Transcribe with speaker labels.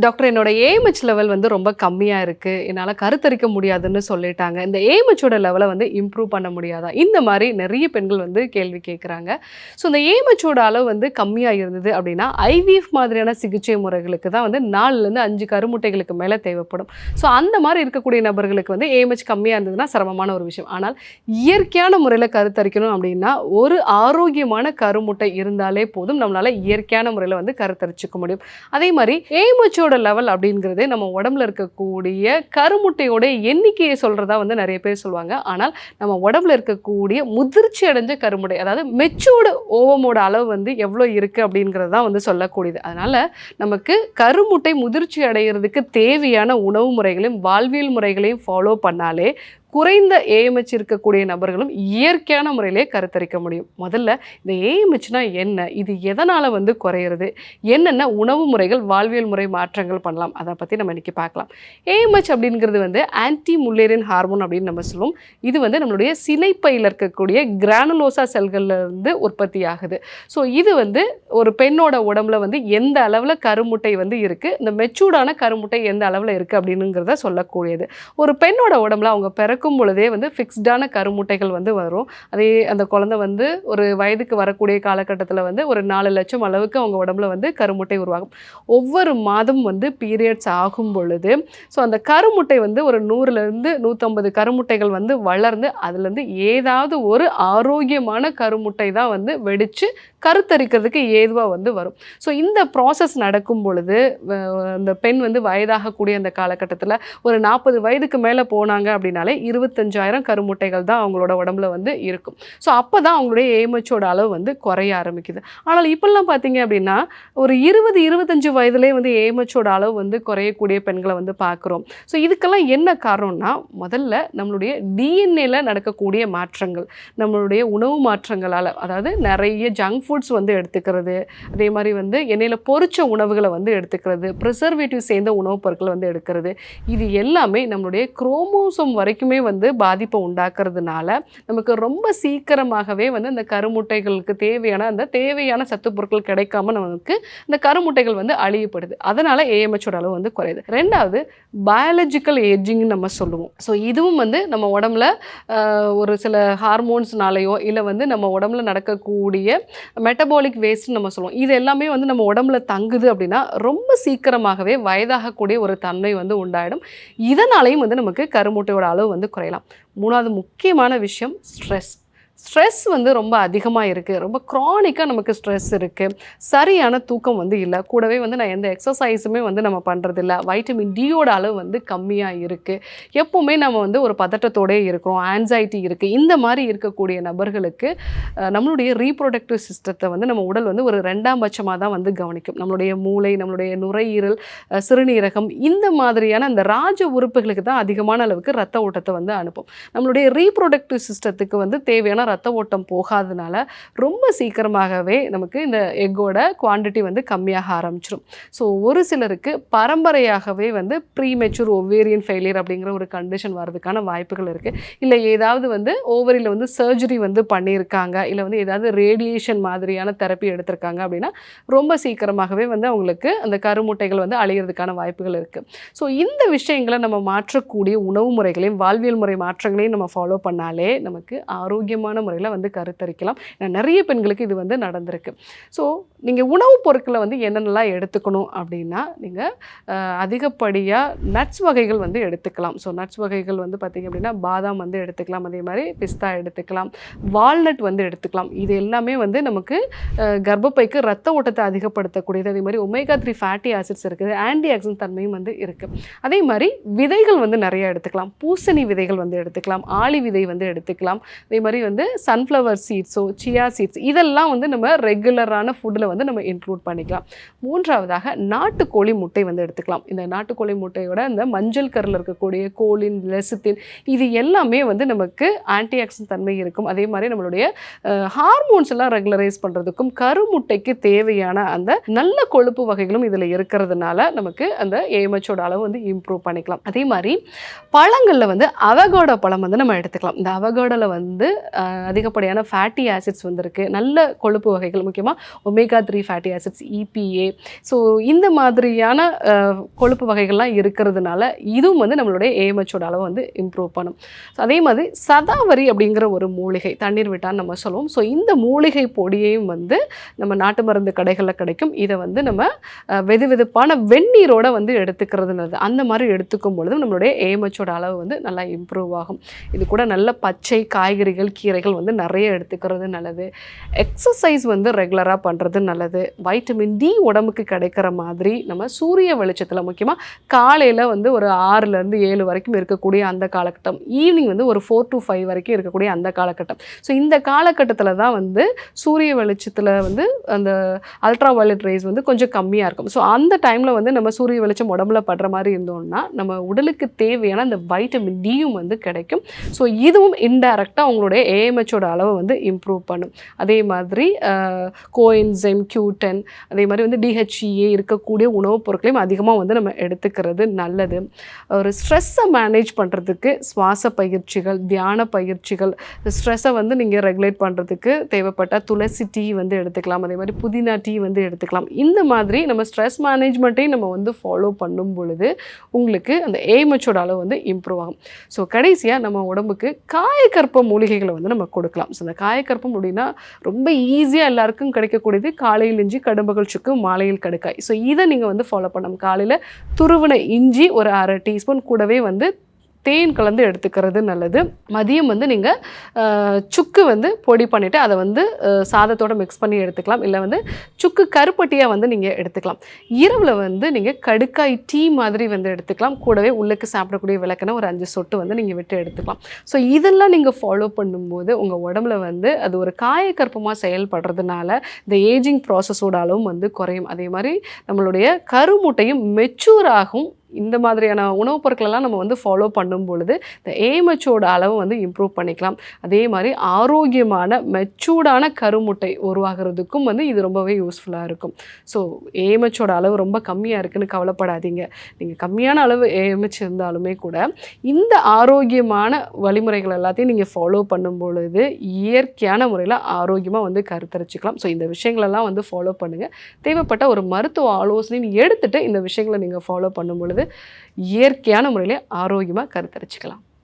Speaker 1: Doctor என்னோட AMH level வந்து ரொம்ப கம்மியாக இருக்குது, என்னால் கருத்தரிக்க முடியாதுன்னு சொல்லிட்டாங்க, இந்த ஏஎம்ஹெச்சோட லெவலை வந்து இம்ப்ரூவ் பண்ண முடியாதா? இந்த மாதிரி நிறைய பெண்கள் வந்து கேள்வி கேட்குறாங்க. ஸோ இந்த ஏஎம்ஹெச்சோட அளவு வந்து கம்மியாக இருந்தது அப்படின்னா ஐவிஎஃப் மாதிரியான சிகிச்சை முறைகளுக்கு தான் வந்து 4லேருந்து 5 கருமுட்டைகளுக்கு மேலே தேவைப்படும். ஸோ அந்த மாதிரி இருக்கக்கூடிய நபர்களுக்கு வந்து ஏஎம்ஹெச் கம்மியாக இருந்ததுன்னா சிரமமான ஒரு விஷயம். ஆனால் இயற்கையான முறையில் கருத்தரிக்கணும் அப்படின்னா ஒரு ஆரோக்கியமான கருமுட்டை இருந்தாலே போதும், நம்மளால் இயற்கையான முறையில் வந்து கருத்தரிச்சுக்க முடியும். அதே மாதிரி ஏஎம்ஹெச்சோட லெவல் அப்படிங்கிறது நம்ம உடம்புல இருக்கக்கூடிய கருமுட்டையோட எண்ணிக்கையை சொல்கிறதா வந்து நிறைய பேர் சொல்லுவாங்க. ஆனால் நம்ம உடம்புல இருக்கக்கூடிய முதிர்ச்சி அடைஞ்ச கருமுட்டை, அதாவது மெச்சூர்டு ஓவமோட அளவு வந்து எவ்வளோ இருக்குது அப்படிங்கிறது தான் வந்து சொல்லக்கூடியது. அதனால் நமக்கு கருமுட்டை முதிர்ச்சி அடைகிறதுக்கு தேவையான உணவு முறைகளையும் வாழ்வியல் முறைகளையும் ஃபாலோ பண்ணாலே குறைந்த ஏஎம்ஹெச் இருக்கக்கூடிய நபர்களும் இயற்கையான முறையிலே கருத்தரிக்க முடியும். முதல்ல இந்த ஏஎம்ஹெச்னா என்ன, இது எதனால் வந்து குறையிறது, என்னென்ன உணவு முறைகள் வாழ்வியல் முறை மாற்றங்கள் பண்ணலாம், அதை பற்றி நம்ம இன்றைக்கி பார்க்கலாம். ஏஎம்ஹெச் அப்படிங்கிறது வந்து ஆன்டி முல்லேரியன் ஹார்மோன் அப்படின்னு நம்ம சொல்லுவோம். இது வந்து நம்மளுடைய சினைப்பையில் இருக்கக்கூடிய கிரானுலோசா செல்கள்லேருந்து உற்பத்தி ஆகுது. ஸோ இது வந்து ஒரு பெண்ணோட உடம்புல வந்து எந்த அளவில் கருமுட்டை வந்து இருக்குது, இந்த மெச்சூர்டான கருமுட்டை எந்த அளவில் இருக்குது அப்படிங்கிறத சொல்லக்கூடியது. ஒரு பெண்ணோட உடம்புல அவங்க பிறக்கும் பொழுதே வந்து ஃபிக்ஸ்டான கருமுட்டைகள் வந்து வரும். அதே அந்த குழந்தை வந்து ஒரு வயதுக்கு வரக்கூடிய காலகட்டத்தில் வந்து ஒரு 4 லட்சம் அளவுக்கு அவங்க உடம்புல வந்து கருமுட்டை உருவாகும். ஒவ்வொரு மாதம் வந்து பீரியட்ஸ் ஆகும் பொழுது ஸோ அந்த கருமுட்டை வந்து ஒரு 100லேருந்து 150 கருமுட்டைகள் வந்து வளர்ந்து அதுலேருந்து ஏதாவது ஒரு ஆரோக்கியமான கருமுட்டை தான் வந்து வெடித்து கருத்தரிக்கிறதுக்கு ஏதுவாக வந்து வரும். ஸோ இந்த ப்ராசஸ் நடக்கும் பொழுது அந்த பெண் வந்து வயதாகக்கூடிய அந்த காலகட்டத்தில் ஒரு 40 வயதுக்கு மேலே போனாங்க அப்படின்னாலே 25,000 கருமுட்டைகள் தான் அவங்களோட உடம்புல வந்து இருக்கும். ஸோ அப்போ தான் அவங்களுடைய ஏஎம்ஹெச்சோட அளவு வந்து குறைய ஆரம்பிக்குது. ஆனால் இப்போல்லாம் பார்த்தீங்க அப்படின்னா ஒரு 20-25 வயதுலேயே வந்து ஏஎம்ஹெச்சோட அளவு வந்து குறையக்கூடிய பெண்களை வந்து பார்க்குறோம். ஸோ இதுக்கெல்லாம் என்ன காரணம்னா முதல்ல நம்மளுடைய டிஎன்ஏல நடக்கக்கூடிய மாற்றங்கள், நம்மளுடைய உணவு மாற்றங்களால், அதாவது நிறைய ஜங்க் ஃபுட்ஸ் வந்து எடுத்துக்கிறது, அதே மாதிரி வந்து எண்ணெயில் பொரிச்ச உணவுகளை வந்து எடுத்துக்கிறது, ப்ரிசர்வேட்டிவ் சேர்ந்த உணவுப் பொருட்களை வந்து எடுக்கிறது, இது எல்லாமே நம்மளுடைய குரோமோசோம் வரைக்குமே வந்து பாதிப்பை உண்டாக்குறதுனால நமக்கு ரொம்ப சீக்கிரமாகவே வந்து அந்த கருமுட்டைகளுக்கு தேவையான சத்து பொருட்கள் கிடைக்காம நமக்கு இந்த கருமுட்டைகள் வந்து அழியப்படுது. அதனால ஏஎம்ஹெச்சோட அளவு வந்து குறையுது. ரெண்டாவது பயாலஜிக்கல் ஏஜிங்னு நம்ம சொல்லுவோம். ஸோ இதுவும் வந்து நம்ம உடம்புல ஒரு சில ஹார்மோன்ஸ்னாலேயோ இல்லை வந்து நம்ம உடம்புல நடக்கக்கூடிய மெட்டபாலிக் வேஸ்ட்னு நம்ம சொல்லுவோம். இது எல்லாமே வந்து நம்ம உடம்புல தங்குது அப்படின்னா ரொம்ப சீக்கிரமாகவே வயதாகக்கூடிய ஒரு தன்மை வந்து உண்டாயிடும். இதனாலையும் வந்து நமக்கு கருமுட்டையோட அளவு வந்து குறையலாம். மூணாவது முக்கியமான விஷயம் ஸ்ட்ரெஸ் வந்து ரொம்ப அதிகமாக இருக்குது, ரொம்ப க்ரானிக்காக நமக்கு ஸ்ட்ரெஸ் இருக்குது, சரியான தூக்கம் வந்து இல்லை, கூடவே வந்து நான் எந்த எக்ஸசைஸுமே வந்து நம்ம பண்ணுறதில்ல, வைட்டமின் டியோட அளவு வந்து கம்மியாக இருக்குது, எப்போவுமே நம்ம வந்து ஒரு பதட்டத்தோடே இருக்கிறோம், ஆன்சைட்டி இருக்குது. இந்த மாதிரி இருக்கக்கூடிய நபர்களுக்கு நம்மளுடைய ரீப்ரொடக்டிவ் சிஸ்டத்தை வந்து நம்ம உடல் வந்து ஒரு 2ஆம் பட்சமாக தான் வந்து கவனிக்கும். நம்மளுடைய மூளை, நம்மளுடைய நுரையீரல், சிறுநீரகம், இந்த மாதிரியான அந்த ராஜ உறுப்புகளுக்கு தான் அதிகமான அளவுக்கு ரத்த ஓட்டத்தை வந்து அனுப்பும். நம்மளுடைய ரீப்ரொடக்டிவ் சிஸ்டத்துக்கு வந்து தேவையான ரத்த ஓட்டம் போகாதனால ரொம்ப சீக்கிரமாகவே நமக்கு இந்த எக்கோட குவான்டிட்டி வந்து கம்மியாக ஆரம்பிச்சிடும். ஸோ ஒரு சிலருக்கு பரம்பரையாகவே வந்து ப்ரீமெச்சூர் ஒவேரியன் ஃபெயிலியர் அப்படிங்கிற ஒரு கண்டிஷன் வர்றதுக்கான வாய்ப்புகள் இருக்குது. இல்லை ஏதாவது வந்து ஓவரியில் வந்து சர்ஜரி வந்து பண்ணியிருக்காங்க, இல்லை வந்து ஏதாவது ரேடியேஷன் மாதிரியான தெரப்பி எடுத்திருக்காங்க அப்படின்னா ரொம்ப சீக்கிரமாகவே வந்து அவங்களுக்கு அந்த கருமுட்டைகள் வந்து அழிகிறதுக்கான வாய்ப்புகள் இருக்குது. ஸோ இந்த விஷயங்களை நம்ம மாற்றக்கூடிய உணவு முறைகளையும் வாழ்வியல் முறை மாற்றங்களையும் நம்ம ஃபாலோ பண்ணாலே நமக்கு ஆரோக்கியமான முறையில் வந்து கருத்தரிக்கலாம். நிறைய பெண்களுக்கு இது வந்து நடந்திருக்கு. ஸோ நீங்கள் உணவுப் பொருட்களை வந்து என்னென்னலாம் எடுத்துக்கணும் அப்படின்னா நீங்கள் அதிகப்படியாக நட்ஸ் வகைகள் வந்து எடுத்துக்கலாம். ஸோ நட்ஸ் வகைகள் வந்து பார்த்திங்க அப்படின்னா பாதாம் வந்து எடுத்துக்கலாம், அதே மாதிரி பிஸ்தா எடுத்துக்கலாம், வால்நட் வந்து எடுத்துக்கலாம். இது எல்லாமே வந்து நமக்கு கர்ப்பப்பைக்கு ரத்த ஓட்டத்தை அதிகப்படுத்தக்கூடியது. அதே மாதிரி ஒமேகா 3 ஃபேட்டி ஆசிட்ஸ் இருக்குது, ஆன்டி ஆக்சிடென்ட் தன்மையும் வந்து இருக்குது. அதே மாதிரி விதைகள் வந்து நிறைய எடுத்துக்கலாம், பூசணி விதைகள் வந்து எடுத்துக்கலாம், ஆளி விதை வந்து எடுத்துக்கலாம், அதே மாதிரி வந்து சன்ஃப்ளவர் சீட்ஸோ சியா சீட்ஸ் இதெல்லாம் வந்து நம்ம ரெகுலரான ஃபுட்டில் வந்து நம்ம இன்க்ளூட் பண்ணிக்கலாம். மூன்றாவதாக நாட்டுக்கோழி முட்டை வந்து எடுத்துக்கலாம். இந்த நாட்டுக்கோழி முட்டையோட அந்த மஞ்சள் கரில் இருக்கக்கூடிய கோலின், லெசித்தின், இது எல்லாமே வந்து நமக்கு ஆன்டி ஆக்சிடென்ட் தன்மை இருக்கும். அதே மாதிரி நம்மளுடைய ஹார்மோன்ஸ் எல்லாம் ரெகுலரைஸ் பண்ணுறதுக்கும் கருமுட்டைக்கு தேவையான அந்த நல்ல கொழுப்பு வகைகளும் இதில் இருக்கிறதுனால நமக்கு அந்த ஏஎம்ஹெச்சோட அளவு வந்து இம்ப்ரூவ் பண்ணிக்கலாம். அதே மாதிரி பழங்களில் வந்து அவகோடோ பழம் வந்து நம்ம எடுத்துக்கலாம். இந்த அவகோடோவில் வந்து அதிகப்படியான ஃபேட்டி ஆசிட்ஸ் வந்திருக்கு, நல்ல கொழுப்பு வகைகள், முக்கியமாக omega 3 fatty acids, EPA. So இந்த மாதிரியான கொழுப்பு வகைகள்லாம் இருக்கிறதுனால இதுவும் வந்து நம்மளுடைய ஏஎம்ஹெச்சோட அளவை வந்து இம்ப்ரூவ் பண்ணும். ஸோ அதே மாதிரி சதாவரி அப்படிங்கிற ஒரு மூலிகை, தண்ணீர் விட்டான்னு நம்ம சொல்லுவோம். ஸோ இந்த மூலிகை பொடியையும் வந்து நம்ம நாட்டு மருந்து கடைகளில் கிடைக்கும். இதை வந்து நம்ம வெது வெதுப்பான வெந்நீரோட வந்து எடுத்துக்கிறது நல்லது. அந்த மாதிரி எடுத்துக்கும் பொழுது நம்மளுடைய ஏஎம்ஹெச்சோட அளவு வந்து நல்லா இம்ப்ரூவ் ஆகும். இது கூட நல்ல பச்சை காய்கறிகள், கீரைகள் வந்து நிறைய எடுத்துக்கிறது நல்லது. எக்ஸசைஸ் வந்து ரெகுலராக பண்ணுறது நல்லது. வைட்டமின் டி உடம்புக்கு கிடைக்கிற மாதிரி நம்ம சூரிய வெளிச்சத்தில், முக்கியமாக காலையில் வந்து ஒரு 6லேருந்து 7 வரைக்கும் இருக்கக்கூடிய அந்த காலகட்டம், ஈவினிங் வந்து ஒரு 4 to 5 வரைக்கும் இருக்கக்கூடிய அந்த காலகட்டம். ஸோ இந்த காலகட்டத்தில் தான் வந்து சூரிய வெளிச்சத்தில் வந்து அந்த அல்ட்ரா வயலட் ரேஸ் வந்து கொஞ்சம் கம்மியாக இருக்கும். ஸோ அந்த டைமில் வந்து நம்ம சூரிய வெளிச்சம் உடம்புல படுற மாதிரி இருந்தோம்னா நம்ம உடலுக்கு தேவையான அந்த வைட்டமின் டியும் வந்து கிடைக்கும். ஸோ இதுவும் இன்டைரக்டாக உங்களுடைய ஏஎம்ஹெச்சோட அளவை வந்து இம்ப்ரூவ் பண்ணும். அதே மாதிரி கோஎன்சைம் Q10, அதே மாதிரி வந்து DHEA இருக்கக்கூடிய உணவுப் பொருட்களையும் அதிகமாக வந்து நம்ம எடுத்துக்கிறது நல்லது. ஒரு ஸ்ட்ரெஸ்ஸை மேனேஜ் பண்ணுறதுக்கு சுவாச பயிற்சிகள், தியான பயிற்சிகள், ஸ்ட்ரெஸ்ஸை வந்து நீங்கள் ரெகுலேட் பண்ணுறதுக்கு தேவைப்பட்ட துளசி டீ வந்து எடுத்துக்கலாம். அதே மாதிரி புதினா டீ வந்து எடுத்துக்கலாம். இந்த மாதிரி நம்ம ஸ்ட்ரெஸ் மேனேஜ்மெண்ட்டையும் நம்ம வந்து ஃபாலோ பண்ணும் பொழுது உங்களுக்கு அந்த ஏஎம்ஹெச்சோட அளவு வந்து இம்ப்ரூவ் ஆகும். ஸோ கடைசியாக நம்ம உடம்புக்கு காயக்கற்ப மூலிகைகளை வந்து நம்ம கொடுக்கலாம். ஸோ அந்த காயக்கற்பம் அப்படின்னா ரொம்ப ஈஸியாக எல்லாருக்கும் கிடைக்கக்கூடியது காலையில் இஞ்சி, கடும்பகல் சுக்கு, மாலையில் கடுக்காய். ஸோ இதை நீங்கள் வந்து ஃபாலோ பண்ணணும். காலையில் துருவின இஞ்சி ஒரு 1/2 டீஸ்பூன், கூடவே வந்து தேன் கலந்து எடுத்துக்கிறது நல்லது. மதியம் வந்து நீங்கள் சுக்கு வந்து பொடி பண்ணிவிட்டு அதை வந்து சாதத்தோடு மிக்ஸ் பண்ணி எடுத்துக்கலாம். இல்லை வந்து சுக்கு கருப்பட்டியாக வந்து நீங்கள் எடுத்துக்கலாம். இரவில் வந்து நீங்கள் கடுக்காய் டீ மாதிரி வந்து எடுத்துக்கலாம். கூடவே உள்ளுக்கு சாப்பிடக்கூடிய விளக்கெண்ணெய் ஒரு 5 சொட்டு வந்து நீங்கள் விட்டு எடுத்துக்கலாம். ஸோ இதெல்லாம் நீங்கள் ஃபாலோ பண்ணும்போது உங்கள் உடம்புல வந்து அது ஒரு காயக்கற்பமாக செயல்படுறதுனால இந்த ஏஜிங் ப்ராசஸோட அளவும் வந்து குறையும். அதே மாதிரி நம்மளுடைய கருமுட்டையும் மெச்சூர் ஆகும். இந்த மாதிரியான உணவுப் பொருட்களெல்லாம் நம்ம வந்து ஃபாலோ பண்ணும் பொழுது இந்த ஏஎம்ஹெச்சோட அளவு வந்து இம்ப்ரூவ் பண்ணிக்கலாம். அதே மாதிரி ஆரோக்கியமான மெச்சூர்டான கருமுட்டை உருவாகிறதுக்கும் வந்து இது ரொம்பவே யூஸ்ஃபுல்லாக இருக்கும். ஸோ ஏஎம்ஹெச்சோட அளவு ரொம்ப கம்மியாக இருக்குதுன்னு கவலைப்படாதீங்க. நீங்கள் கம்மியான அளவு ஏஎம்ஹெச் இருந்தாலுமே கூட இந்த ஆரோக்கியமான வழிமுறைகள் எல்லாத்தையும் நீங்கள் ஃபாலோ பண்ணும் பொழுது இயற்கையான முறையில் ஆரோக்கியமாக வந்து கருத்தரிச்சிக்கலாம். ஸோ இந்த விஷயங்களெல்லாம் வந்து ஃபாலோ பண்ணுங்கள். தேவைப்பட்ட ஒரு மருத்துவ ஆலோசனையும் எடுத்துகிட்டு இந்த விஷயங்களை நீங்கள் ஃபாலோ பண்ணும் பொழுது இயற்கையான முறையில் ஆரோக்கியமாக கருத்தரிச்சிக்கலாம்.